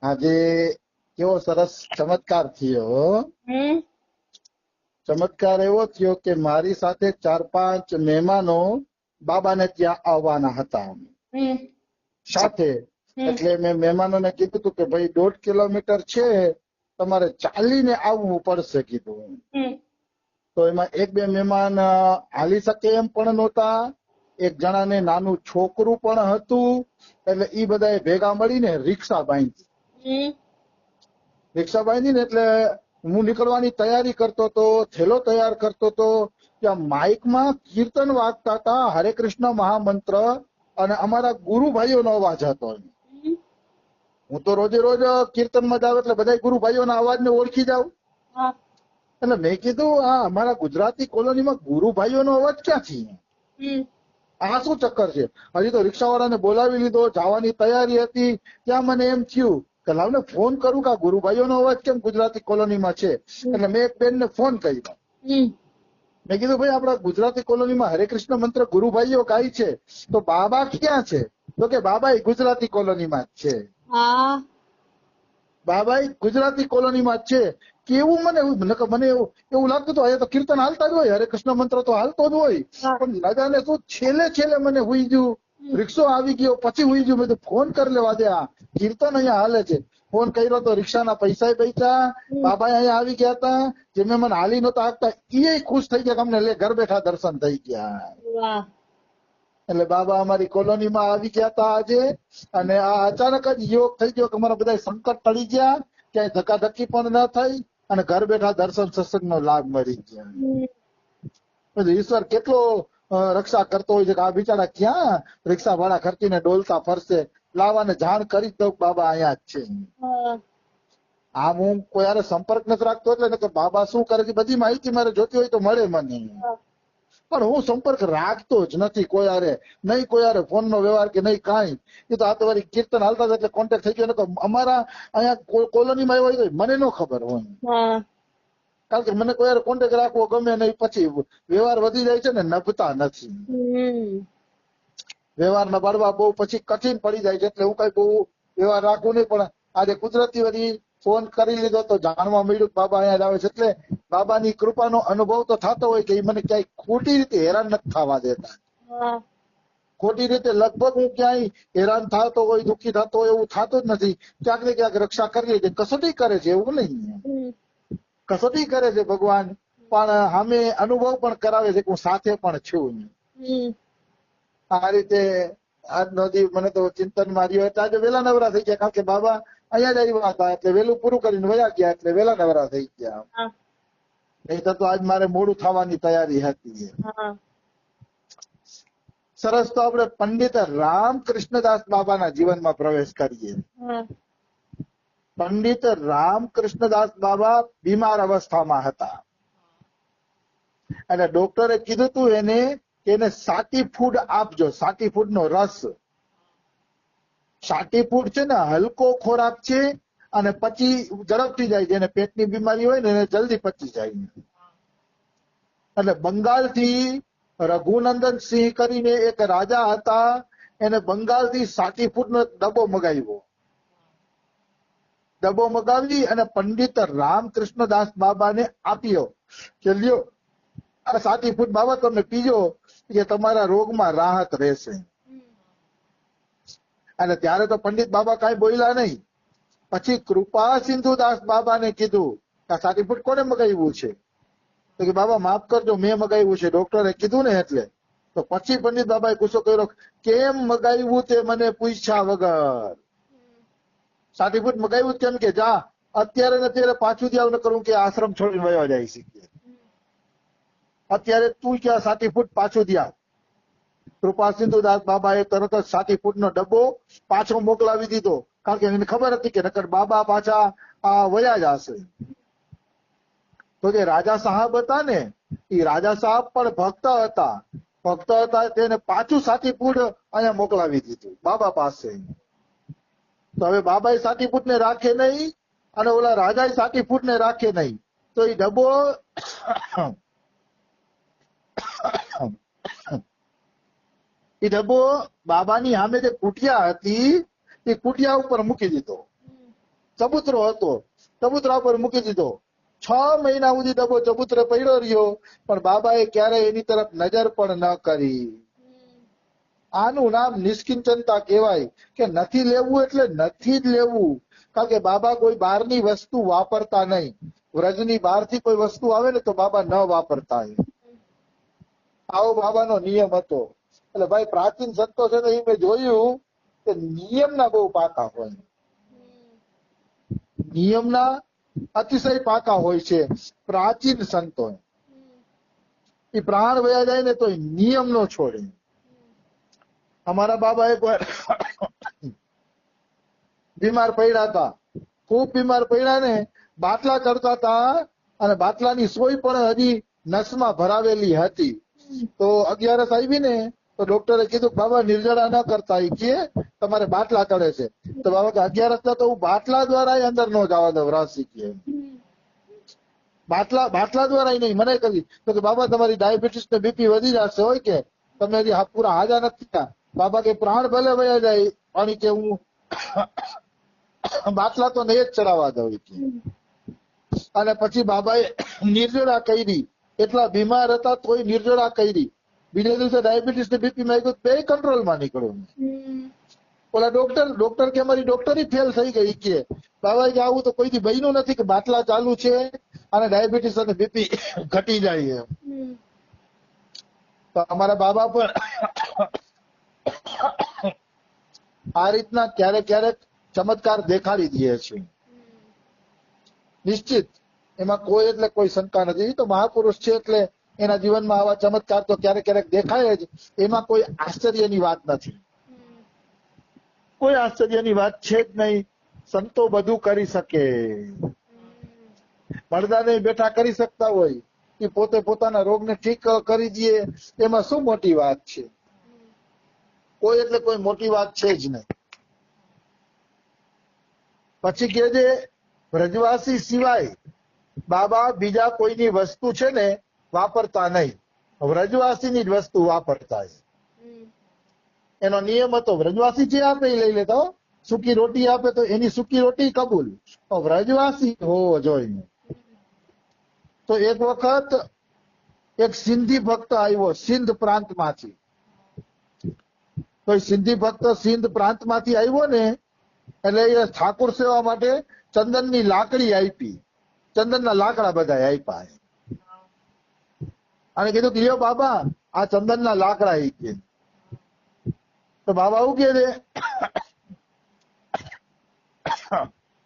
આજે કેવો સરસ ચમત્કાર થયો. હમ ચમત્કાર એવો થયો કે મારી સાથે 4-5 મહેમાનો બાબાને ત્યાં આવવાના હતા હમ સાથે. હમ એટલે મેં મહેમાનોને કીધું હતું કે ભાઈ 1.5 કિલોમીટર છે, તમારે ચાલીને આવવું પડશે કીધું. હમ તો એમાં 1-2 મહેમાન હાલી શકે એમ પણ નહોતા. એક જણાને નાનું છોકરું પણ હતું. એટલે ઈ બધાએ ભેગા મળીને રિક્ષા બાંધી. હમ રિક્ષા બાંધીને એટલે હું નીકળવાની તૈયારી કરતો હતો, થેલો તૈયાર કરતો હતો. ત્યાં માઇકમાં કીર્તન વાગતા હતા, હરે કૃષ્ણ મહામંત્ર, અને અમારા ગુરુભાઈઓનો અવાજ હતો. હું તો રોજે રોજ કીર્તનમાં જાઉં એટલે બધા ગુરુભાઈઓના અવાજને ઓળખી જાઉં. હા એટલે મેં કીધું આ અમારા ગુજરાતી કોલોનીમાં ગુરુભાઈઓનો અવાજ ક્યાંથી? હમ આ શું ચક્કર છે? હજી તો રિક્ષાવાળાને બોલાવી લીધો, જવાની તૈયારી હતી. ત્યાં મને એમ થયું કે લાવને ફોન કરું કે આ ગુરુભાઈઓનો અવાજ કેમ ગુજરાતી કોલોનીમાં છે. એટલે મેં એક બેનને ફોન કર્યો. હમ મેં કીધું ભાઈ આપણા ગુજરાતી કોલોનીમાં હરે કૃષ્ણ મંત્ર ગુરુભાઈઓ ગાય છે, તો બાબા ક્યાં છે? તો કે બાબા ગુજરાતી કોલોનીમાં જ છે. હા બાબા ગુજરાતી કોલોનીમાં જ છે. કેવું મને એવું લાગતું હતું અહીંયા તો કીર્તન હાલતા જ હોય, હરે કૃષ્ણ મંત્ર તો હાલતો જ હોય. પણ દાદાને શું છેલ્લે મને હુઈ ગયું, રિક્ષો આવી ગયો પછી હુઈ ગયું. મેં તો ફોન કરી લેવા દે, આ કીર્તન અહીંયા હાલે છે. ફોન કર્યો તો રિક્ષાના પૈસા બચ્યા, બાબા અહીંયા આવી ગયા હતા. જે મેં મને હાલી નહોતા આપતા એ ખુશ થઈ ગયા, તમને લે ઘર બેઠા દર્શન થઈ ગયા. વાહ એટલે બાબા અમારી કોલોનીમાં આવી ગયા હતા આજે. અને આ અચાનક જ યોગ થઈ ગયો કે અમારા બધા સંકટ ટળી ગયા, ક્યાંય ધક્કાધક્કી પણ ન થઈ, અને ઘર બેઠા દર્શન સત્સંગનો લાભ મળી ગયા. પછી ઈશ્વર કેટલો રક્ષા કરતો હોય છે કે આ બિચારા ક્યાં રિક્ષા ભાડા ખર્ચીને ડોલતા ફરશે. લાવવાને જાણ કરી જ દઉં બાબા અહીંયા જ છે. આમ હું કોઈ હારે સંપર્ક નથી રાખતો, એટલે કે બાબા શું કરે છે બધી માહિતી મારે જોતી હોય તો મળે મને. પણ હું સંપર્ક રાખતો જ નથી કોઈ હારે, નહીં કોઈ હારે ફોન નો વ્યવહાર કે નહીં કાંઈ. એ તો આ તો વારી કીર્તન હાલતા હતા એટલે કોન્ટેક્ટ થઈ ગયો. અમારા અહીંયા કોલોનીમાં એવો હોય મને ન ખબર હોય, કારણ કે મને કોઈ હારે કોન્ટેક્ટ રાખવો ગમે નહીં. પછી વ્યવહાર વધી જાય છે ને નભતા નથી. વ્યવહારના બાળવા બહુ પછી કઠિન પડી જાય છે, એટલે હું કઈ બહુ વ્યવહાર રાખું નહીં. પણ આજે કુદરતી વળી ફોન કરી લીધો તો જાણવા મળ્યું કે બાબા અહીંયા જ આવે છે. એટલે બાબાની કૃપાનો અનુભવ તો થતો હોય કે એ મને ક્યાંય ખોટી રીતે હેરાન નથી થવા દેતા. ખોટી રીતે લગભગ હું ક્યાંય હેરાન થતો હોય, દુઃખી થતો હોય એવું થતું જ નથી. ક્યાંક ને ક્યાંક રક્ષા કરી છે, કસોટી કરે છે એવું નહીં. કસોટી કરે છે ભગવાન, પણ સામે અનુભવ પણ કરાવે છે કે હું સાથે પણ છું. આ રીતે આજનો દિવસ મને તો ચિંતન માર્યો. એટલે આજે વેલા નવરા થઈ ગયા, કારણ કે બાબા અહીંયા જ આવ્યા હતા એટલે વેલું પૂરું કરીને વયા ગયા, એટલે વેલા નવરા થઈ ગયા. નહીં તો આજ મારે મોડું થવાની તૈયારી હતી. સરસ, તો આપણે પંડિત રામકૃષ્ણદાસ બાબાના જીવનમાં પ્રવેશ કરીએ. પંડિત રામકૃષ્ણદાસ બાબા બીમાર અવસ્થામાં હતા, અને ડોક્ટરે કીધું હતું એને સાટી ફૂડ આપજો, સાટી ફૂડ નો રસ. સાટી ફૂડ છે ને હલકો ખોરાક છે, અને પછી ઝડપથી જાય. જેને પેટની બીમારી હોય ને એને જલ્દી પચી જાય. એટલે બંગાળથી રઘુનંદન સિંહ કરીને એક રાજા હતા, એને બંગાળથી સાટી ફૂડનો ડબ્બો મગાવ્યો. ડબ્બો મગાવી અને પંડિત રામકૃષ્ણદાસ બાબાને આપ્યો કે લ્યો આ સાટી ફૂડ બાબા તમે પીજો, કે તમારા રોગમાં રાહત રહેશે. અને ત્યારે તો પંડિત બાબા કાંઈ બોલ્યા નહીં. પછી કૃપા સિંધુદાસ બાબાને કીધું કે સાટી ફૂડ કોને મગાવ્યું છે? તો કે બાબા માફ કરજો, મેં મગાવ્યું છે, ડોક્ટરે કીધું ને એટલે. તો પછી પંડિત બાબાએ ગુસ્સો કર્યો, કેમ મગાવ્યું તે મને પૂછ્યા વગર? સાટી ફૂડ મગાવ્યું કેમ? કે જા અત્યારે ને અત્યારે પાછું જ આવ ન કરું કે આશ્રમ છોડીને વયો જાય છે. અત્યારે તું ક્યાં સાટી ફૂડ પાછું દ્યા. કૃપા સિંધુદાસ બાબાએ તરત જ સાટી ફૂડ નો ડબ્બો પાછો મોકલાવી દીધો, કારણ કે એને ખબર હતી કે નકર બાબા પાછા વયા જ હશે. તો જે રાજા સાહેબ હતા ને, એ રાજા સાહેબ પણ ભક્ત હતા. તેને પાછું સાટી ફૂડ અહીંયા મોકલાવી દીધું બાબા પાસે. તો હવે બાબાએ સાટી ફૂડ ને રાખે નહીં, અને ઓલા રાજાએ સાટી ફૂડ ને રાખે નહીં. તો એ ડબ્બો બાબાની સામે જે કુટિયા હતી એ કુટિયા ઉપર મૂકી દીધો. ચબૂતરો હતો, ચબૂતરા પર મૂકી દીધો. 6 મહિના સુધી ડબ્બો ચબૂતરે પડ્યો રહ્યો, પણ બાબાએ ક્યારેય એની તરફ નજર પણ ન કરી. આનું નામ નિષ્કિંચનતા કહેવાય કે નથી લેવું એટલે નથી જ લેવું. કારણ કે બાબા કોઈ બહારની વસ્તુ વાપરતા નહીં. વ્રજની બહારથી કોઈ વસ્તુ આવે ને તો બાબા ન વાપરતા. આવો બાબાનો નિયમ હતો. એટલે ભાઈ પ્રાચીન સંતો છે ને, એ મેં જોયું કે નિયમના બહુ પાકા હોય, નિયમના અતિશય પાકા હોય છે પ્રાચીન સંતો. એ પ્રાણ વયા જાય ને તો નિયમ નો છોડે. અમારા બાબા એક વાર બીમાર પડ્યા હતા, ખૂબ બીમાર પડ્યા ને, બાટલા ચડતા હતા અને બાટલાની સોય પણ હજી નસમાં ભરાવેલી હતી. તો 11 આવી ને તો ડોક્ટરે કીધું કે બાબા નિર્જળા ન કરતા, એ કે તમારે બાટલા ચડે છે. તો બાબા કે 11 તો હું બાટલા દ્વારા અંદર ન જવા દઉં, રાશી કે બાટલા દ્વારા નહીં મને કરી. તો કે બાબા તમારી ડાયાબિટીસ ને બીપી વધી જશે, હોય કે તમે હજી પૂરા હાજા નથી થયા. બાબા કે પ્રાણ ભલે વયા જાય, પાણી કે હું બાટલા તો નહીં જ ચડાવવા દઉં. અને પછી બાબાએ નિર્જળા કરી. એટલા બીમાર હતા તોય નિર્જળા કરી. બીજે દિવસે ડાયાબિટીસ ને બીપી માં બે કંટ્રોલમાં નીકળ્યું. ઓલા ડોક્ટર કે અમારી ડોક્ટરી ફેલ થઈ ગઈ કે બાબા કે આવું તો કોઈથી બન્યું નથી કે બાટલા ચાલુ છે અને ડાયાબિટીસ અને બીપી ઘટી જાય એમ. તો અમારા બાબા પણ આ રીતના ક્યારેક ક્યારેક ચમત્કાર દેખાડી દે છે. નિશ્ચિત એમાં કોઈ એટલે કોઈ શંકા નથી. તો મહાપુરુષ છે એટલે એના જીવનમાં આવા ચમત્કાર તો ક્યારેક ક્યારેક દેખાય જ. એમાં કોઈ આશ્ચર્યની વાત નથી, કોઈ આશ્ચર્યની વાત છે જ નહીં. સંતો બધું કરી શકે. પડદાને બેઠા કરી શકતા હોય એ પોતે પોતાના રોગને ઠીક કરી દે, એમાં શું મોટી વાત છે? કોઈ એટલે કોઈ મોટી વાત છે જ નહીં. પછી કે જે વ્રજવાસી સિવાય બાબા બીજા કોઈની વસ્તુ છે ને વાપરતા નહીં, વ્રજવાસીની જ વસ્તુ વાપરતા. એનો નિયમ હતો, વ્રજવાસી જે આપે એ લઈ લેતા. સૂકી રોટી આપે તો એની સૂકી રોટી કબૂલ, વ્રજવાસી હોવો જોઈએ. તો એક વખત એક સિંધી ભક્ત આવ્યો સિંધ પ્રાંતમાંથી. તો સિંધી ભક્ત સિંધ પ્રાંતમાંથી આવ્યો ને, એટલે એ ઠાકોર સેવા માટે ચંદનની લાકડી આપી, ચંદનના લાકડા બધા આપ્યા અને કીધું કે લ્યો બાબા આ ચંદનના લાકડા ઈ કે. તો બાબા શું કે છે?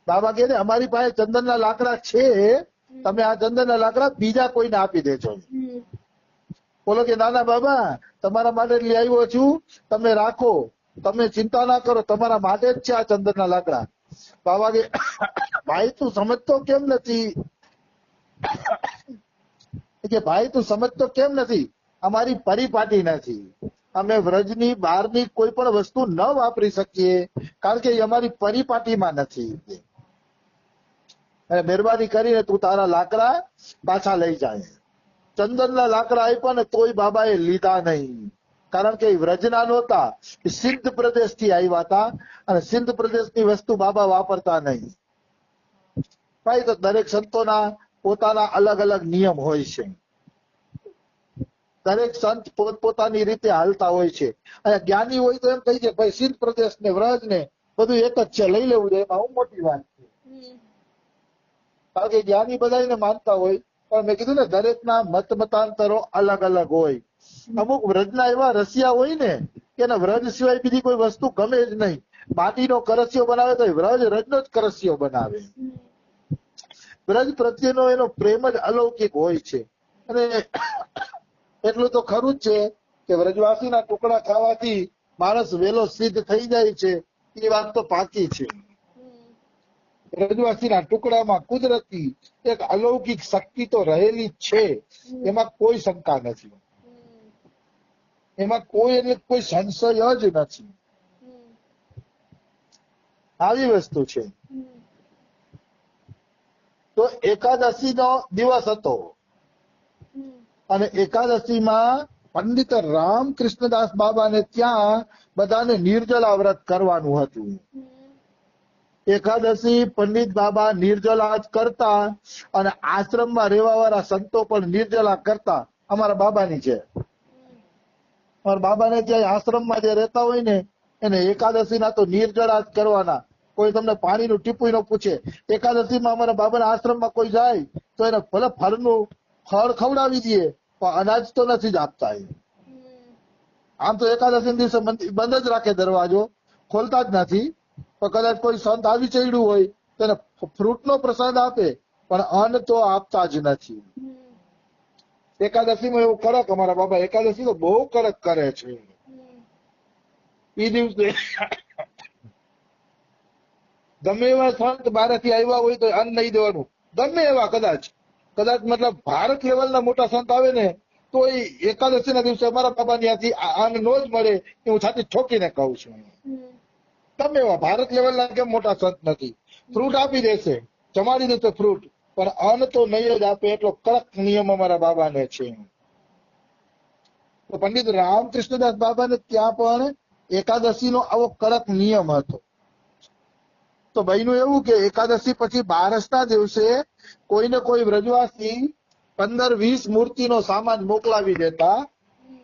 બાબા કે અમારી પાસે ચંદનના લાકડા છે, તમે આ ચંદનના લાકડા બીજા કોઈને આપી દેજો. બોલો કે નાના બાબા તમારા માટે લઈ આવ્યો છું, તમે રાખો, તમે ચિંતા ના કરો, તમારા માટે જ છે આ ચંદનના લાકડા. બાબા કે ભાઈ તું સમજતો કેમ નથી? કે ભાઈ તું સમજતો કેમ નથી? અમારી પરિપાટી નથી, અમે વ્રજની બહારની કોઈ પણ વસ્તુ ન વાપરી શકીએ કારણ કે એ અમારી પરિપાટીમાં નથી. અને મહેરબાની કરીને તું તારા લાકડા પાછા લઈ જાય. ચંદનના લાકડા આપ્યા ને તોય બાબાએ લીધા નહીં, કારણ કે એ વ્રજના નહોતા, સિંધ પ્રદેશથી આવ્યા હતા અને સિંધ પ્રદેશની વસ્તુ બાબા વાપરતા નહીં. ભાઈ તો દરેક સંતોના પોતાના અલગ અલગ નિયમ હોય છે. દરેક સંત પોતપોતાની રીતે હાલતા હોય છે. અને જ્ઞાની હોય તો એમ કહી છે ભાઈ સિંધ પ્રદેશ ને વ્રજ ને બધું એક જ છે, લઈ લેવું જોઈએ, એમાં હું મોટી વાત છે. કારણ કે જ્ઞાની બધાને માનતા હોય, પણ મેં કીધું ને દરેકના મત મતાંતરો અલગ અલગ હોય. અમુક વ્રજના એવા રસિયા હોય ને કે એના વ્રજ સિવાય બીજી કોઈ વસ્તુ ગમે જ નહીં. માટીનો કરસિયો બનાવે તો વ્રજ રજનો જ કરસિયો બનાવે. વ્રજ પ્રત્યેનો એનો પ્રેમ જ અલૌકિક હોય છે. અને એટલું તો ખરું જ છે કે વ્રજવાસીના ટુકડા ખાવાથી માણસ વેલો સિદ્ધ થઈ જાય છે, એ વાત તો પાકી છે. વ્રજવાસીના ટુકડામાં કુદરતી એક અલૌકિક શક્તિ તો રહેલી છે, એમાં કોઈ શંકા નથી, એમાં કોઈ એટલે કોઈ સંશય જ નથી. આવી વસ્તુ છે. તો એકાદશીનો દિવસ હતો અને એકાદશીમાં પંડિત રામકૃષ્ણદાસ બાબાને ત્યાં બધાને નિર્જલા વ્રત કરવાનું હતું. એકાદશી પંડિત બાબા નિર્જલા જ કરતા અને આશ્રમમાં રહેવા વાળા સંતો પણ નિર્જલા કરતા. અમારા બાબાની છે. અમારા બાબાને ત્યાં આશ્રમમાં જે રહેતા હોય ને એને એકાદશીના તો નિર્જળા જ કરવાના. કોઈ તમને પાણીનું ટીપું ન પૂછે. એકાદશીમાં અમારા બાબાના આશ્રમમાં કોઈ જાય તો એને ભલે ફળ ખવડાવી દે પણ અનાજ તો નથી જ આપતા. આમ તો એકાદશી દિવસે બંધ જ રાખે, દરવાજો ખોલતા જ નથી. પણ કદાચ કોઈ સંત આવી ચડ્યું હોય તો એને ફ્રૂટનો પ્રસાદ આપે પણ અન્ન તો આપતા જ નથી. એકાદશીમાં એવું કડક અમારા બાબા એકાદશી તો બહુ કડક કરે છે. એ દિવસે ગમે એવા સંત બહારથી આવ્યા હોય તો અન્ન નહીં દેવાનું. ગમે એવા કદાચ મતલબ ભારત લેવલના મોટા સંત આવે ને તો એ એકાદશીના દિવસે અમારા બાબા ત્યાંથી અન્ન નો જ મળે એ હું છાતી ઠોકીને કહું છું. ગમે એવા ભારત લેવલના કેમ મોટા સંત નથી. ફ્રૂટ આપી દેશે, જમાડી દેશે ફ્રૂટ, પણ અન્ન તો નહીં જ આપે. એટલો કડક નિયમ અમારા બાબાને છે. તો પંડિત રામકૃષ્ણદાસ બાબાને ત્યાં પણ એકાદશીનો આવો કડક નિયમ હતો. તો ભાઈનું એવું કે એકાદશી પછી બારસના દિવસે કોઈને કોઈ વ્રજવાસી 15-20 મૂર્તિનો સામાન મોકલાવી દેતા,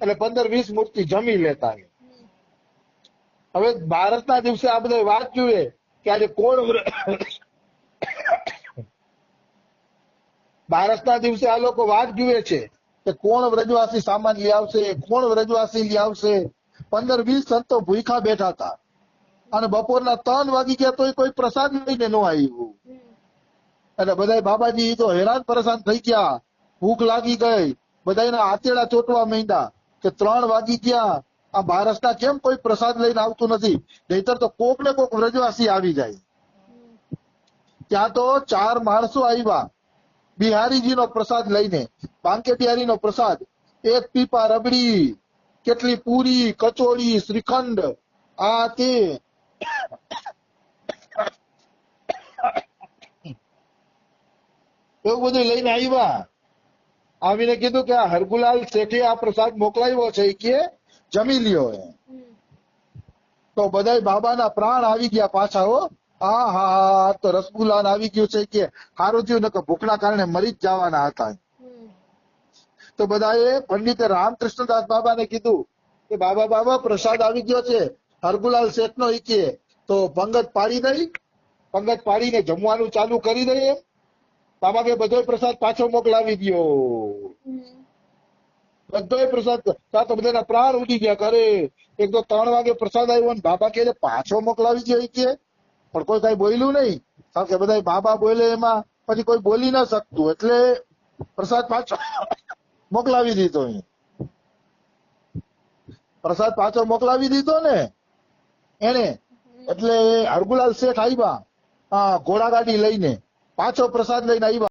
એટલે 15-20 મૂર્તિ જમી લેતા. હવે બારસના દિવસે આ બધા વાત જુએ કે આજે કોણ બારસના દિવસે આ લોકો વાત જુએ છે કે કોણ વ્રજવાસી સામાન લઈ આવશે, કોણ વ્રજવાસી લઈ આવશે. 15-20 સંતો ભૂખા બેઠા હતા અને બપોરના 3 વાગી ગયા તોય કોઈ પ્રસાદ લઈને ન આવ્યું. એટલે બધા બાબાજી તો હેરાન પરેશાન થઈ ગયા. ભૂખ લાગી ગઈ, બધાના આતેડા ચોટવા માંડ્યા કે 3 વાગી ગયા, આ બારસના કેમ કોઈ પ્રસાદ લઈને આવતું નથી, નહીતર તો કોક ને કોક વ્રજવાસી આવી જાય. ત્યાં તો 4 માણસો આવ્યા બિહારીજીનો પ્રસાદ લઈને, બાંકે બિહારીનો પ્રસાદ. 1 પીપા રબડી, કેટલી પૂરી, કચોડી, શ્રીખંડ, આ તે એવું બધું લઈને આવ્યા. આવીને કીધું કે આ હરગુલાલ શેઠે આ પ્રસાદ મોકલાવ્યો છે કે જમી લ્યો. તો બધા બાબાના પ્રાણ આવી ગયા પાછા. હો હા હા, તો રસગુલ્લા આવી ગયું છે કે સારું થયું, નકર ભૂખના કારણે મરી જ જવાના હતા. તો બધાએ પંડિત રામકૃષ્ણદાસ બાબાને કીધું કે બાબા પ્રસાદ આવી ગયો છે હરગુલાલ શેઠનો. કે તો પંગત પાડી દઈ, પંગત પાડીને જમવાનું ચાલુ કરી દઈએ. બાબા કે બધો પ્રસાદ પાછો મોકલાવી દો, બધો પ્રસાદ. તો બધાના પ્રાણ ઉડી ગયા. કરે એક તો 3 વાગે પ્રસાદ આવ્યો ને બાબા કે પાછો મોકલાવી દો કે, પણ કોઈ કઈ બોલ્યું નહીં. કારણ કે બધા બાબા બોલે એમાં પછી કોઈ બોલી ના શકતું, એટલે પ્રસાદ પાછો મોકલાવી દીધો. પ્રસાદ પાછો મોકલાવી દીધો ને એને, એટલે હરગુલાલ શેઠ આવ્યા ઘોડાગાડી લઈને, પાછો પ્રસાદ લઈને આવ્યા.